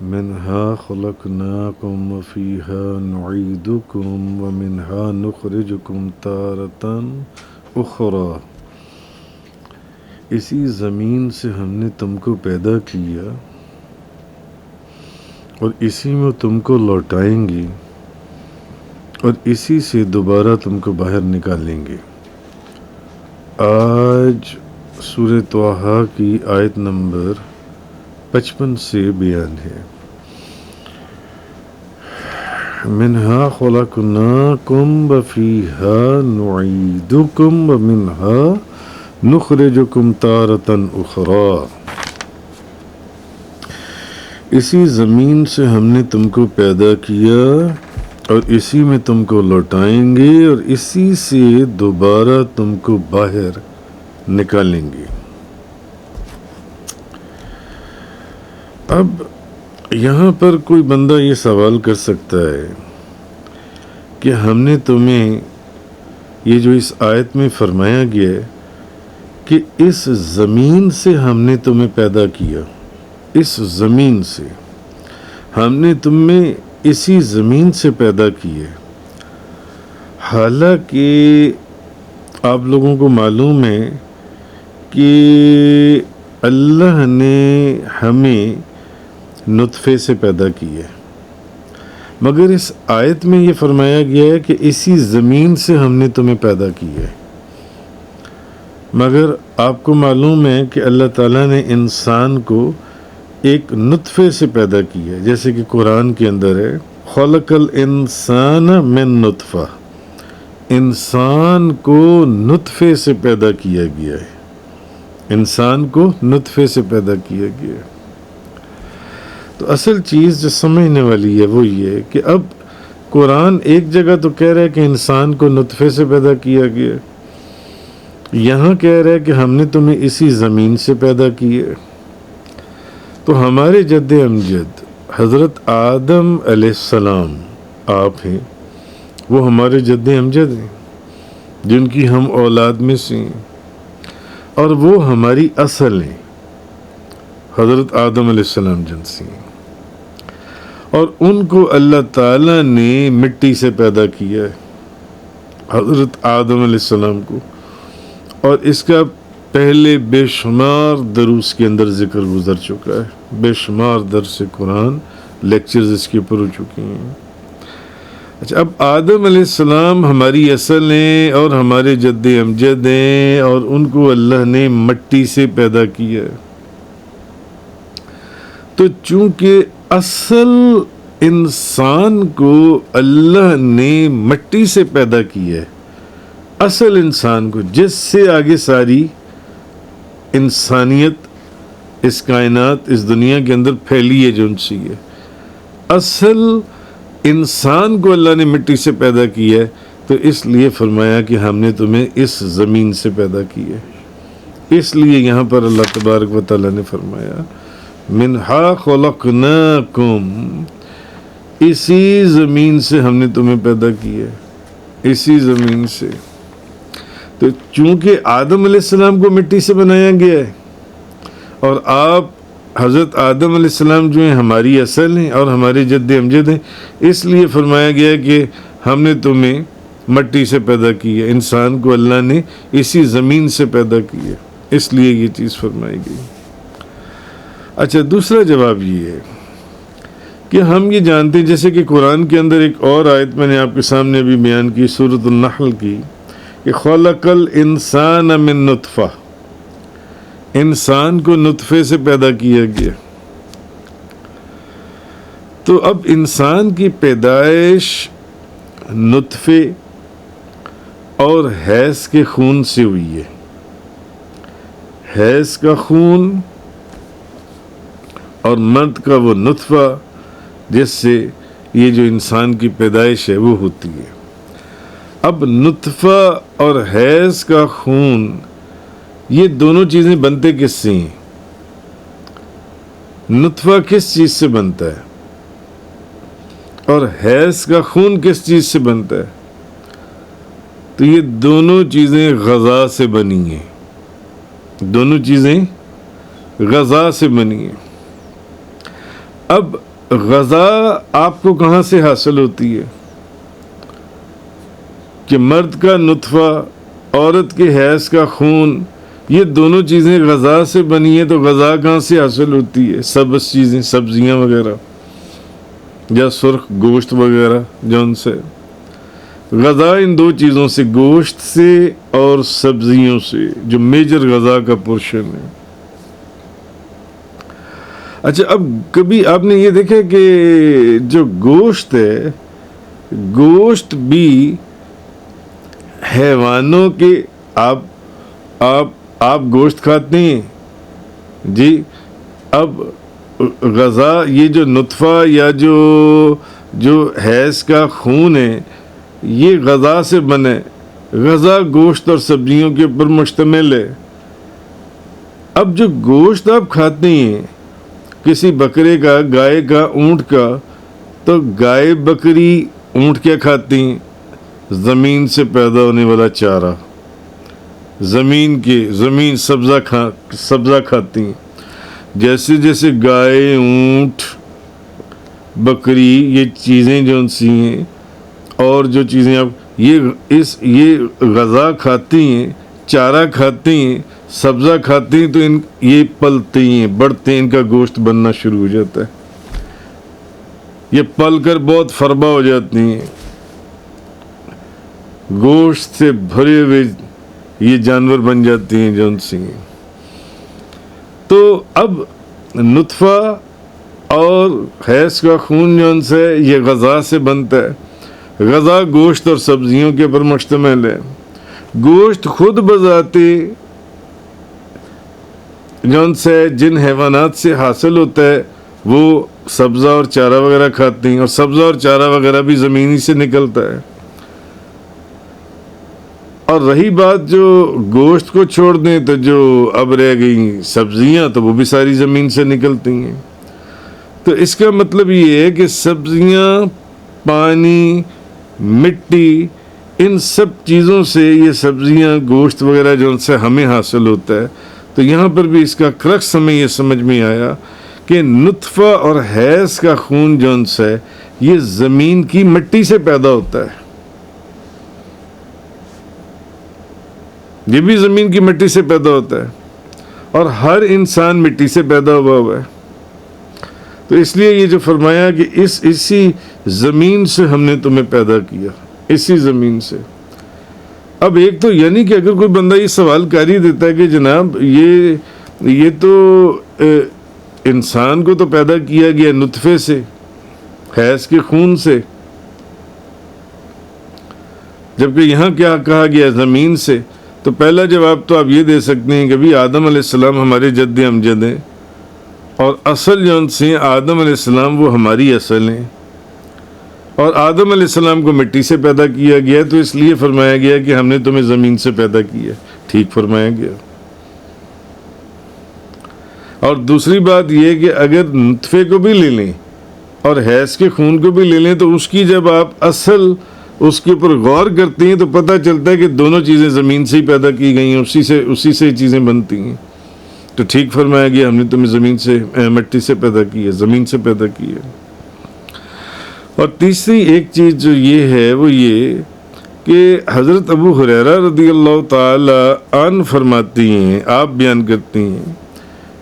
منها خلقناكم وفيها نعيدكم ومنها نخرجكم تارة أخرى. اسی زمین سے ہم نے تم کو پیدا کیا اور اسی میں تم کو لوٹائیں گے اور اسی سے دوبارہ تم کو باہر نکالیں گے. آج سورہ طٰہٰ کی آیت نمبر 55 سے بیان ہے. منہا خلقناکم وفیہا نعیدکم ومنہا نخرجکم تارةً اخرى. اسی زمین سے ہم نے تم کو پیدا کیا اور اسی میں تم کو لوٹائیں گے اور اسی سے دوبارہ تم کو باہر نکالیں گے. اب یہاں پر کوئی بندہ یہ سوال کر سکتا ہے کہ ہم نے تمہیں یہ جو اس آیت میں فرمایا گیا ہے کہ اس زمین سے ہم نے تمہیں پیدا کیا، اس زمین سے ہم نے تمہیں اسی زمین سے پیدا کیے، حالانکہ آپ لوگوں کو معلوم ہے کہ اللہ نے ہمیں نطفے سے پیدا کیے، مگر اس آیت میں یہ فرمایا گیا ہے کہ اسی زمین سے ہم نے تمہیں پیدا کیا. مگر آپ کو معلوم ہے کہ اللہ تعالیٰ نے انسان کو ایک نطفے سے پیدا کیا ہے، جیسے کہ قرآن کے اندر ہے خلق الانسان من نطفہ، انسان کو نطفے سے پیدا کیا گیا ہے، انسان کو نطفے سے پیدا کیا گیا ہے. تو اصل چیز جو سمجھنے والی ہے وہ یہ ہے کہ اب قرآن ایک جگہ تو کہہ رہا ہے کہ انسان کو نطفے سے پیدا کیا گیا، یہاں کہہ رہا ہے کہ ہم نے تمہیں اسی زمین سے پیدا کیے. تو ہمارے جد امجد حضرت آدم علیہ السلام آپ ہیں، وہ ہمارے جد امجد ہیں جن کی ہم اولاد میں سے ہیں، اور وہ ہماری اصل ہیں، حضرت آدم علیہ السلام جن سے ہیں، اور ان کو اللہ تعالیٰ نے مٹی سے پیدا کیا ہے، حضرت آدم علیہ السلام کو. اور اس کا پہلے بے شمار دروس کے اندر ذکر گزر چکا ہے، بے شمار درس قرآن لیکچرز اس کے اوپر ہو چکے ہیں. اچھا، اب آدم علیہ السلام ہماری اصل ہیں اور ہمارے جد امجد ہیں، اور ان کو اللہ نے مٹی سے پیدا کیا. تو چونکہ اصل انسان کو اللہ نے مٹی سے پیدا کیا ہے، اصل انسان کو جس سے آگے ساری انسانیت اس کائنات اس دنیا کے اندر پھیلی ہے، جو ان سے ہے، اصل انسان کو اللہ نے مٹی سے پیدا کیا ہے. تو اس لیے فرمایا کہ ہم نے تمہیں اس زمین سے پیدا کیا ہے. اس لیے یہاں پر اللہ تبارک و تعالیٰ نے فرمایا منہا خلقناکم، اسی زمین سے ہم نے تمہیں پیدا کیا ہے، اسی زمین سے. تو چونکہ آدم علیہ السلام کو مٹی سے بنایا گیا ہے، اور آپ حضرت آدم علیہ السلام جو ہیں ہماری اصل ہیں اور ہمارے جد امجد ہیں، اس لیے فرمایا گیا ہے کہ ہم نے تمہیں مٹی سے پیدا کیا، انسان کو اللہ نے اسی زمین سے پیدا کیا، اس لیے یہ چیز فرمائی گئی. اچھا، دوسرا جواب یہ ہے کہ ہم یہ جانتے ہیں، جیسے کہ قرآن کے اندر ایک اور آیت میں نے آپ کے سامنے بھی بیان کی، سورۃ النحل کی، کہ خلق الانسان من نطفہ، انسان کو نطفے سے پیدا کیا گیا. تو اب انسان کی پیدائش نطفے اور حیض کے خون سے ہوئی ہے. حیض کا خون اور مرد کا وہ نطفہ جس سے یہ جو انسان کی پیدائش ہے وہ ہوتی ہے. اب نطفہ اور حیض کا خون، یہ دونوں چیزیں بنتے کس سے ہیں؟ نطفہ کس چیز سے بنتا ہے اور حیض کا خون کس چیز سے بنتا ہے؟ تو یہ دونوں چیزیں غذا سے بنی ہیں، دونوں چیزیں غذا سے بنی ہیں. اب غذا آپ کو کہاں سے حاصل ہوتی ہے؟ کہ مرد کا نطفہ، عورت کے حیض کا خون، یہ دونوں چیزیں غذا سے بنی ہیں، تو غذا کہاں سے حاصل ہوتی ہے؟ سبز چیزیں، سبزیاں وغیرہ یا سرخ گوشت وغیرہ، جو ان سے غذا ان دو چیزوں سے، گوشت سے اور سبزیوں سے، جو میجر غذا کا پورشن ہے۔ اچھا، اب کبھی آپ نے یہ دیکھا کہ جو گوشت ہے، گوشت بھی حیوانوں کے، آپ گوشت کھاتے ہیں جی، اب غذا، یہ جو نطفہ یا جو حیض کا خون ہے، یہ غذا سے بنے، غذا گوشت اور سبزیوں کے اوپر مشتمل ہے۔ اب جو گوشت آپ کھاتے ہیں کسی بکرے کا، گائے کا، اونٹ کا، تو گائے، بکری، اونٹ کیا کھاتی ہیں؟ زمین سے پیدا ہونے والا چارہ، زمین سبزہ کھاتی ہیں۔ جیسے جیسے گائے، اونٹ، بکری، یہ چیزیں جو ان سی ہیں، اور جو چیزیں آپ یہ غذا کھاتی ہیں، چارہ کھاتی ہیں، سبزہ کھاتی ہیں، تو یہ پلتی ہیں، بڑھتے ہیں، ان کا گوشت بننا شروع ہو جاتا ہے، یہ پل کر بہت فربا ہو جاتی ہیں، گوشت سے بھرے ہوئے یہ جانور بن جاتی ہیں جو ان سے ہیں۔ تو اب نطفہ اور حیض کا خون جو ان سے، یہ غذا سے بنتا ہے، غذا گوشت اور سبزیوں کے پر مشتمل ہے۔ گوشت خود بذاتے جون سے جن حیوانات سے حاصل ہوتا ہے، وہ سبزہ اور چارہ وغیرہ کھاتے ہیں، اور سبزہ اور چارہ وغیرہ بھی زمینی سے نکلتا ہے۔ اور رہی بات جو گوشت کو چھوڑ دیں، تو جو اب رہ گئی سبزیاں، تو وہ بھی ساری زمین سے نکلتی ہیں۔ تو اس کا مطلب یہ ہے کہ سبزیاں، پانی، مٹی، ان سب چیزوں سے یہ سبزیاں، گوشت وغیرہ جو ان سے ہمیں حاصل ہوتا ہے۔ تو یہاں پر بھی اس کا کرکس ہمیں یہ سمجھ میں آیا کہ نطفہ اور حیض کا خون جو ان سے، یہ زمین کی مٹی سے پیدا ہوتا ہے، یہ بھی زمین کی مٹی سے پیدا ہوتا ہے، اور ہر انسان مٹی سے پیدا ہوا ہے۔ تو اس لیے یہ جو فرمایا کہ اسی زمین سے ہم نے تمہیں پیدا کیا، اسی زمین سے۔ اب ایک تو یعنی کہ اگر کوئی بندہ یہ سوال کاری دیتا ہے کہ جناب یہ تو انسان کو تو پیدا کیا گیا نطفے سے، حیض کے خون سے، جبکہ یہاں کیا کہا گیا زمین سے، تو پہلا جواب تو آپ یہ دے سکتے ہیں کہ بھی آدم علیہ السلام ہمارے جد امجد ہیں، اور اصل جو ان سے آدم علیہ السلام وہ ہماری اصل ہیں، اور آدم علیہ السلام کو مٹی سے پیدا کیا گیا، تو اس لیے فرمایا گیا کہ ہم نے تمہیں زمین سے پیدا کیا۔ ٹھیک فرمایا گیا۔ اور دوسری بات یہ کہ اگر نطفے کو بھی لے لیں اور حیض کے خون کو بھی لے لیں، تو اس کی جب آپ اصل اس کے اوپر غور کرتے ہیں تو پتہ چلتا ہے کہ دونوں چیزیں زمین سے ہی پیدا کی گئی ہیں، اسی سے چیزیں بنتی ہیں۔ تو ٹھیک فرمایا گیا، ہم نے تمہیں زمین سے، مٹی سے پیدا کی ہے، زمین سے پیدا کی ہے۔ اور تیسری ایک چیز جو یہ ہے وہ یہ کہ حضرت ابو ہریرہ رضی اللہ تعالی عنہ فرماتی ہیں، آپ بیان کرتی ہیں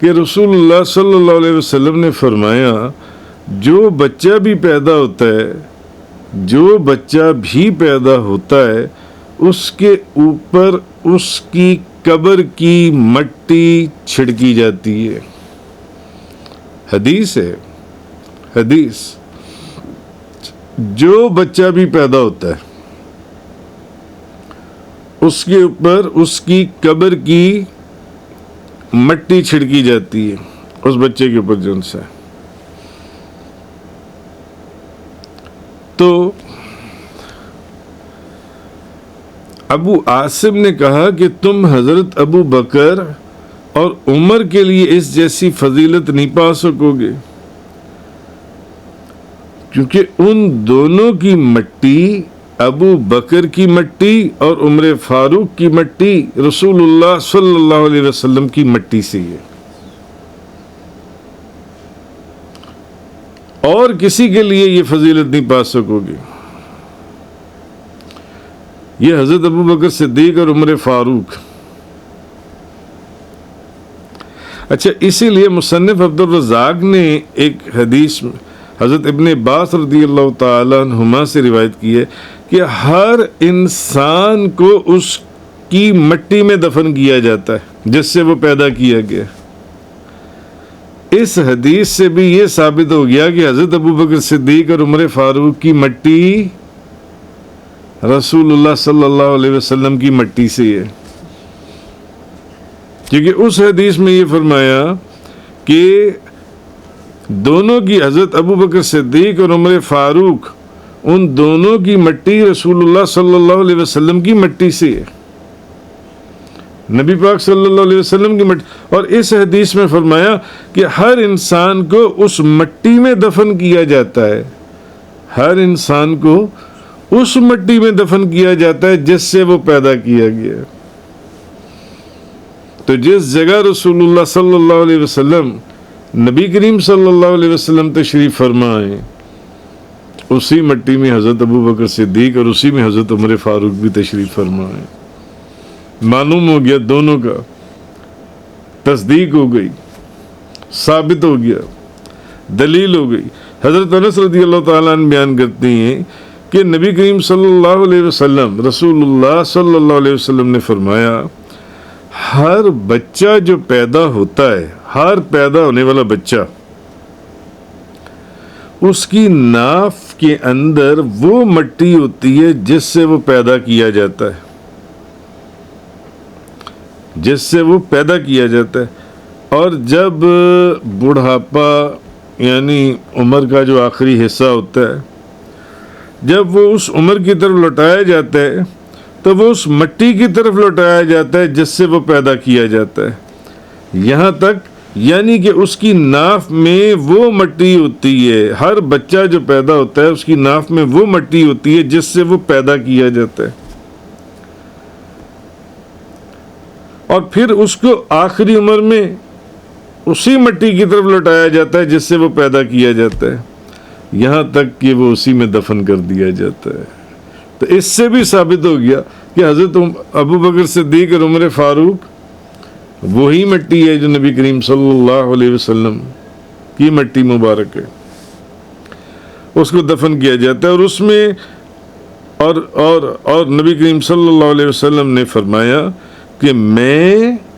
کہ رسول اللہ صلی اللہ علیہ وسلم نے فرمایا، جو بچہ بھی پیدا ہوتا ہے اس کے اوپر اس کی قبر کی مٹی چھڑکی جاتی ہے۔ حدیث ہے، حدیث، جو بچہ بھی پیدا ہوتا ہے اس کے اوپر اس کی قبر کی مٹی چھڑکی جاتی ہے، اس بچے کے اوپر جو ان سے۔ تو ابو عاصم نے کہا کہ تم حضرت ابو بکر اور عمر کے لیے اس جیسی فضیلت نہیں پا سکو گے، کیونکہ ان دونوں کی مٹی، ابو بکر کی مٹی اور عمر فاروق کی مٹی، رسول اللہ صلی اللہ علیہ وسلم کی مٹی سے ہے۔ اور کسی کے لیے یہ فضیلت نہیں پا سکو گے۔ یہ حضرت ابو بکر صدیق اور عمر فاروق۔ اچھا، اسی لیے مصنف عبد الرزاق نے ایک حدیث میں حضرت ابن عباس رضی اللہ تعالیٰ عنہما سے روایت کی ہے کہ ہر انسان کو اس کی مٹی میں دفن کیا جاتا ہے جس سے وہ پیدا کیا گیا۔ اس حدیث سے بھی یہ ثابت ہو گیا کہ حضرت ابو بکر صدیق اور عمر فاروق کی مٹی رسول اللہ صلی اللہ علیہ وسلم کی مٹی سے ہے، کیونکہ اس حدیث میں یہ فرمایا کہ دونوں کی، حضرت ابو بکر صدیق اور عمر فاروق، ان دونوں کی مٹی رسول اللہ صلی اللہ علیہ وسلم کی مٹی سے ہے، نبی پاک صلی اللہ علیہ وسلم کی مٹی۔ اور اس حدیث میں فرمایا کہ ہر انسان کو اس مٹی میں دفن کیا جاتا ہے، ہر انسان کو اس مٹی میں دفن کیا جاتا ہے جس سے وہ پیدا کیا گیا۔ تو جس جگہ رسول اللہ صلی اللہ علیہ وسلم، نبی کریم صلی اللہ علیہ وسلم تشریف فرمائے، اسی مٹی میں حضرت ابو بکر صدیق اور اسی میں حضرت عمر فاروق بھی تشریف فرمائے۔ معلوم ہو گیا، دونوں کا تصدیق ہو گئی، ثابت ہو گیا، دلیل ہو گئی۔ حضرت انس رضی اللہ تعالیٰ عنہ بیان کرتی ہیں کہ نبی کریم صلی اللہ علیہ وسلم، رسول اللہ صلی اللہ علیہ وسلم نے فرمایا، ہر بچہ جو پیدا ہوتا ہے، ہر پیدا ہونے والا بچہ، اس کی ناف کے اندر وہ مٹی ہوتی ہے جس سے وہ پیدا کیا جاتا ہے، جس سے وہ پیدا کیا جاتا ہے۔ اور جب بڑھاپا یعنی عمر کا جو آخری حصہ ہوتا ہے، جب وہ اس عمر کی طرف لوٹایا جاتا ہے تو وہ اس مٹی کی طرف لوٹایا جاتا ہے جس سے وہ پیدا کیا جاتا ہے، یہاں تک یعنی کہ اس کی ناف میں وہ مٹی ہوتی ہے، ہر بچہ جو پیدا ہوتا ہے اس کی ناف میں وہ مٹی ہوتی ہے جس سے وہ پیدا کیا جاتا ہے، اور پھر اس کو آخری عمر میں اسی مٹی کی طرف لوٹایا جاتا ہے جس سے وہ پیدا کیا جاتا ہے، یہاں تک کہ وہ اسی میں دفن کر دیا جاتا ہے۔ تو اس سے بھی ثابت ہو گیا کہ حضرت ابو بکر صدیق اور عمر فاروق وہی مٹی ہے جو نبی کریم صلی اللہ علیہ وسلم کی مٹی مبارک ہے، اس کو دفن کیا جاتا ہے۔ اور اس میں اور نبی کریم صلی اللہ علیہ وسلم نے فرمایا کہ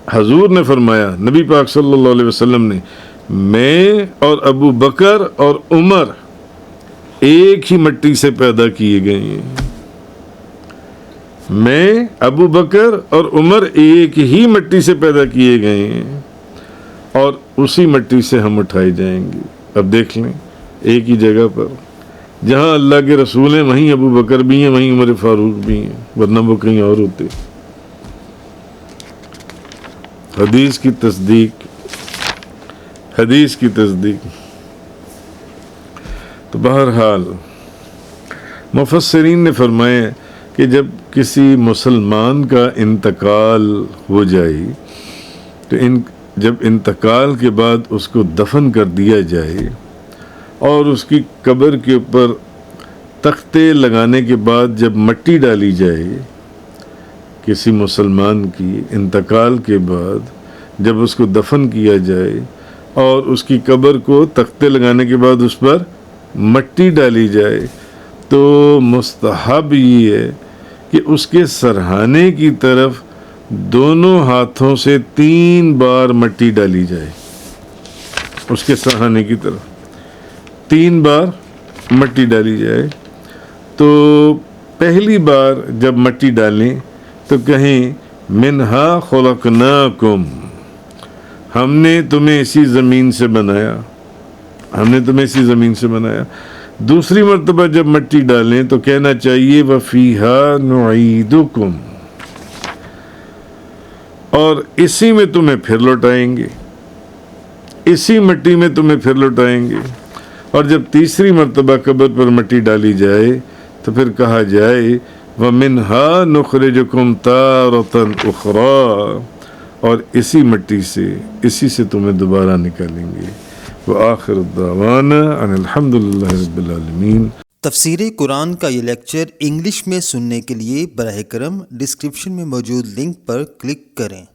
حضور نے فرمایا، نبی پاک صلی اللہ علیہ وسلم نے، میں اور ابو بکر اور عمر ایک ہی مٹی سے پیدا کیے گئے ہیں، میں، ابو بکر اور عمر ایک ہی مٹی سے پیدا کیے گئے ہیں، اور اسی مٹی سے ہم اٹھائے جائیں گے۔ اب دیکھ لیں، ایک ہی جگہ پر جہاں اللہ کے رسول ہیں وہیں ابو بکر بھی ہیں، وہیں عمر فاروق بھی ہیں، ورنہ وہ کہیں اور ہوتے۔ حدیث کی تصدیق، حدیث کی تصدیق۔ تو بہرحال مفسرین نے فرمایا کہ جب کسی مسلمان کا انتقال ہو جائے تو جب انتقال کے بعد اس کو دفن کر دیا جائے اور اس کی قبر کے اوپر تختے لگانے کے بعد جب مٹی ڈالی جائے، کسی مسلمان کی انتقال کے بعد جب اس کو دفن کیا جائے اور اس کی قبر کو تختے لگانے کے بعد اس پر مٹی ڈالی جائے، تو مستحب یہ ہے کہ اس کے سرہانے کی طرف دونوں ہاتھوں سے 3 بار مٹی ڈالی جائے، اس کے سرہانے کی طرف 3 بار مٹی ڈالی جائے۔ تو پہلی بار جب مٹی ڈالیں تو کہیں منہا خلقناکم، ہم نے تمہیں اسی زمین سے بنایا، ہم نے تمہیں اسی زمین سے بنایا۔ دوسری مرتبہ جب مٹی ڈالیں تو کہنا چاہیے وَفِيهَا نُعِيدُكُمْ، اور اسی میں تمہیں پھر لوٹائیں گے، اسی مٹی میں تمہیں پھر لوٹائیں گے۔ اور جب تیسری مرتبہ قبر پر مٹی ڈالی جائے تو پھر کہا جائے وَمِنْهَا نُخْرِجُكُمْ تَارَةً أُخْرَى، اور اسی مٹی سے، اسی سے تمہیں دوبارہ نکالیں گے۔ وآخر الدعوانا ان الحمد للہ رب العالمین۔ تفسیر قرآن کا یہ لیکچر انگلش میں سننے کے لیے براہ کرم ڈسکرپشن میں موجود لنک پر کلک کریں۔